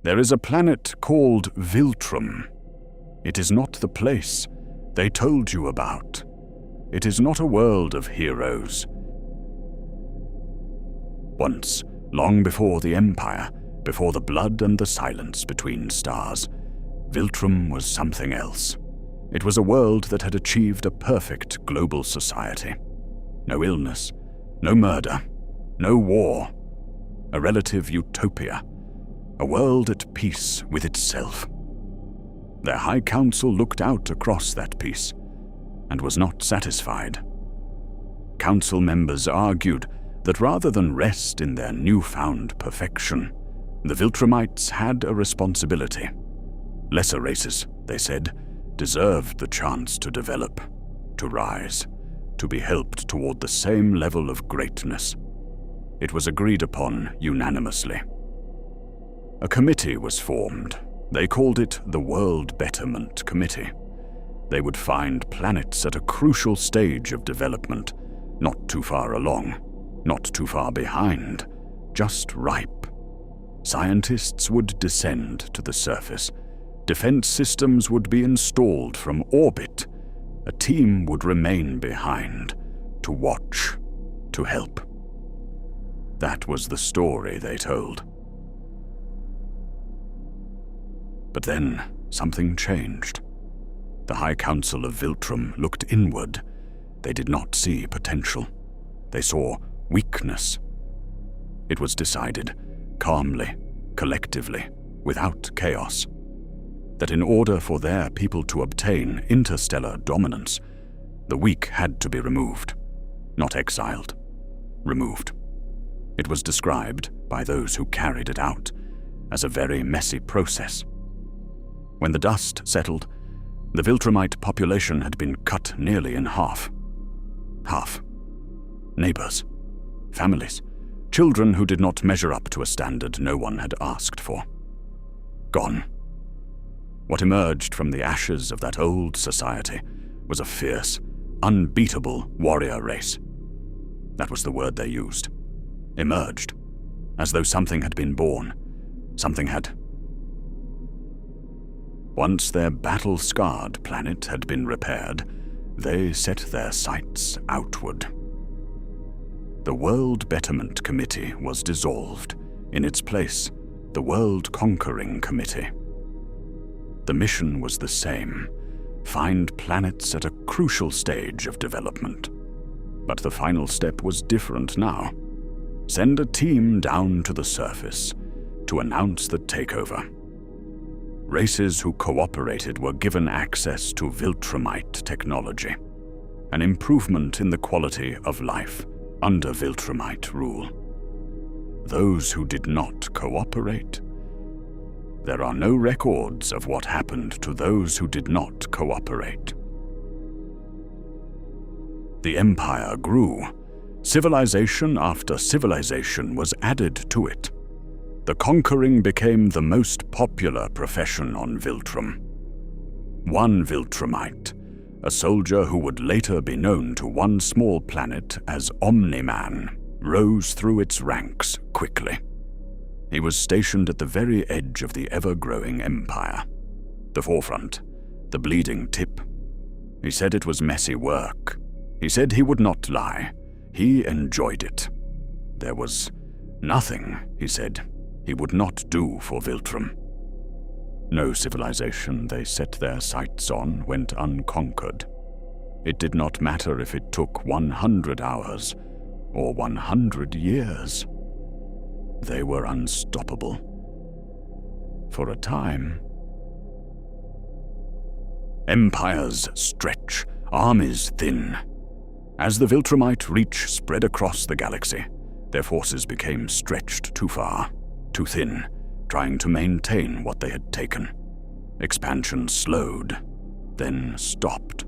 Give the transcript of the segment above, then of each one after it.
There is a planet called Viltrum. It is not the place they told you about. It is not a world of heroes. Once, long before the Empire, before the blood and the silence between stars, Viltrum was something else. It was a world that had achieved a perfect global society. No illness, no murder, no war. A relative utopia. A world at peace with itself. Their High Council looked out across that peace and was not satisfied. Council members argued that rather than rest in their newfound perfection, the Viltrumites had a responsibility. Lesser races, they said, deserved the chance to develop, to rise, to be helped toward the same level of greatness. It was agreed upon unanimously. A committee was formed. They called it the World Betterment Committee. They would find planets at a crucial stage of development, not too far along, not too far behind, just ripe. Scientists would descend to the surface. Defense systems would be installed from orbit. A team would remain behind, to watch, to help. That was the story they told. But then something changed. The High Council of Viltrum looked inward. They did not see potential. They saw weakness. It was decided, calmly, collectively, without chaos, that in order for their people to obtain interstellar dominance, the weak had to be removed, not exiled, removed. It was described, by those who carried it out, as a very messy process. When the dust settled, the Viltrumite population had been cut nearly in half. Half. Neighbors, families, children who did not measure up to a standard no one had asked for. Gone. What emerged from the ashes of that old society was a fierce, unbeatable warrior race. That was the word they used. Emerged, as though something had been born, something had. Once their battle-scarred planet had been repaired, they set their sights outward. The World Betterment Committee was dissolved. In its place, the World Conquering Committee. The mission was the same: find planets at a crucial stage of development. But the final step was different now. Send a team down to the surface to announce the takeover. Races who cooperated were given access to Viltrumite technology, an improvement in the quality of life under Viltrumite rule. Those who did not cooperate, there are no records of what happened to those who did not cooperate. The Empire grew. Civilization after civilization was added to it. The conquering became the most popular profession on Viltrum. One Viltrumite, a soldier who would later be known to one small planet as Omni-Man, rose through its ranks quickly. He was stationed at the very edge of the ever-growing empire. The forefront, the bleeding tip. He said it was messy work. He said he would not lie. He enjoyed it. There was nothing, he said, he would not do for Viltrum. No civilization they set their sights on went unconquered. It did not matter if it took 100 hours or 100 years. They were unstoppable. For a time. Empires stretch, armies thin. As the Viltrumite reach spread across the galaxy, their forces became stretched too far, too thin, trying to maintain what they had taken. Expansion slowed, then stopped.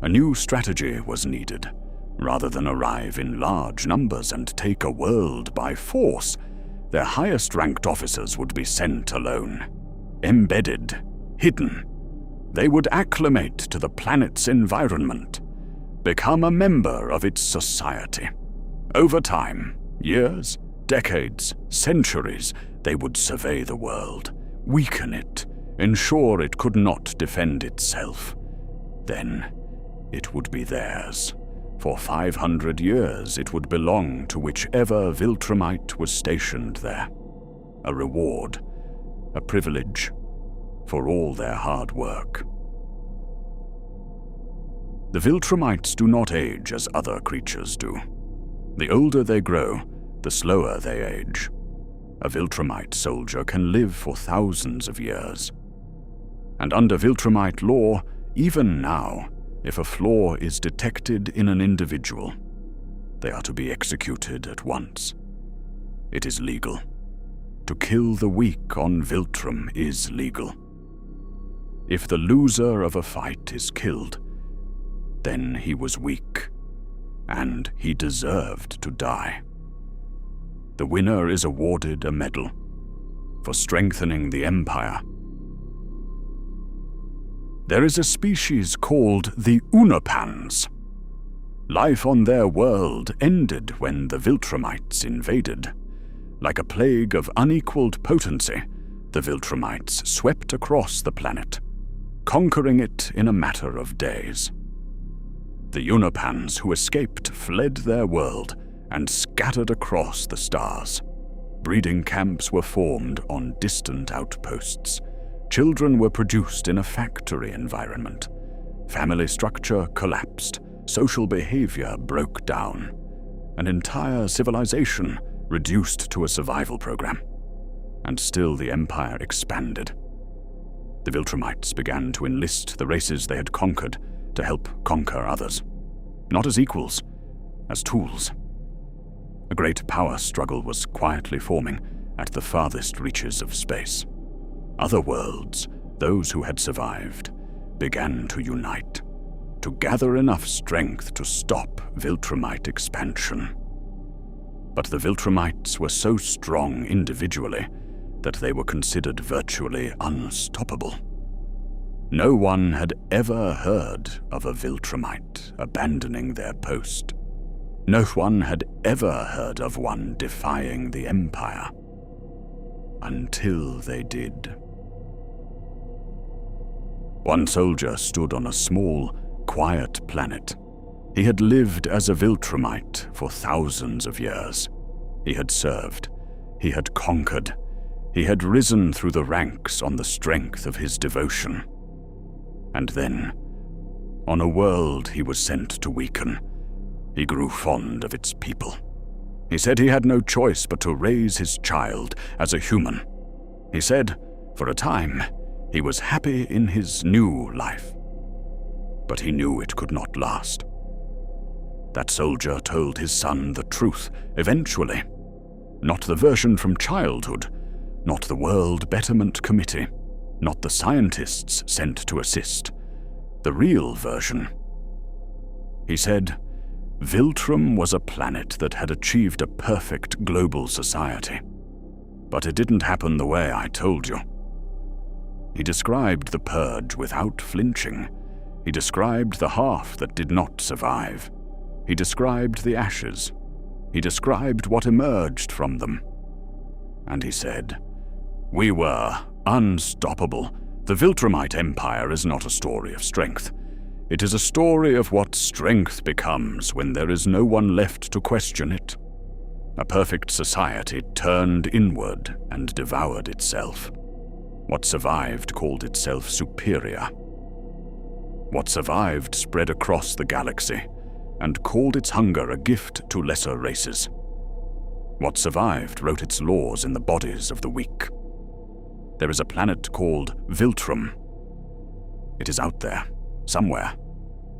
A new strategy was needed. Rather than arrive in large numbers and take a world by force, their highest-ranked officers would be sent alone, embedded, hidden. They would acclimate to the planet's environment, become a member of its society. Over time, years, decades, centuries, they would survey the world, weaken it, ensure it could not defend itself. Then it would be theirs. For 500 years it would belong to whichever Viltrumite was stationed there. A reward, a privilege, for all their hard work. The Viltrumites do not age as other creatures do. The older they grow, the slower they age. A Viltrumite soldier can live for thousands of years. And under Viltrumite law, even now, if a flaw is detected in an individual, they are to be executed at once. It is legal. To kill the weak on Viltrum is legal. If the loser of a fight is killed, then he was weak, and he deserved to die. The winner is awarded a medal for strengthening the Empire. There is a species called the Unapans. Life on their world ended when the Viltrumites invaded. Like a plague of unequaled potency, the Viltrumites swept across the planet, conquering it in a matter of days. The Unapans who escaped fled their world and scattered across the stars. Breeding camps were formed on distant outposts. Children were produced in a factory environment. Family structure collapsed. Social behavior broke down. An entire civilization reduced to a survival program. And still the Empire expanded. The Viltrumites began to enlist the races they had conquered to help conquer others. Not as equals, as tools. A great power struggle was quietly forming at the farthest reaches of space. Other worlds, those who had survived, began to unite, to gather enough strength to stop Viltrumite expansion. But the Viltrumites were so strong individually that they were considered virtually unstoppable. No one had ever heard of a Viltrumite abandoning their post. No one had ever heard of one defying the Empire. Until they did. One soldier stood on a small, quiet planet. He had lived as a Viltrumite for thousands of years. He had served. He had conquered. He had risen through the ranks on the strength of his devotion. And then, on a world he was sent to weaken, he grew fond of its people. He said he had no choice but to raise his child as a human. He said, for a time, he was happy in his new life. But he knew it could not last. That soldier told his son the truth, eventually. Not the version from childhood, not the World Betterment Committee, not the scientists sent to assist. The real version. He said, Viltrum was a planet that had achieved a perfect global society. But it didn't happen the way I told you. He described the purge without flinching. He described the half that did not survive. He described the ashes. He described what emerged from them. And he said, we were unstoppable. The Viltrumite Empire is not a story of strength. It is a story of what strength becomes when there is no one left to question it. A perfect society turned inward and devoured itself. What survived called itself superior. What survived spread across the galaxy and called its hunger a gift to lesser races. What survived wrote its laws in the bodies of the weak. There is a planet called Viltrum. It is out there, somewhere,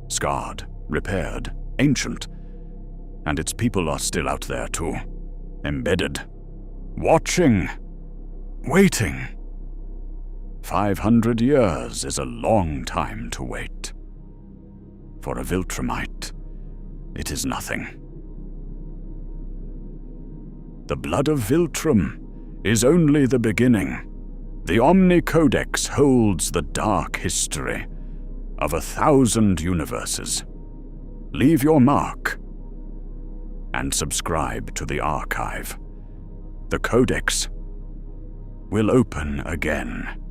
scarred, repaired, ancient, and its people are still out there too, embedded, watching, waiting. 500 years is a long time to wait. For a Viltrumite, it is nothing. The blood of Viltrum is only the beginning. The Omni-Codex holds the dark history of 1,000 universes. Leave your mark and subscribe to the archive. the Codex will open again.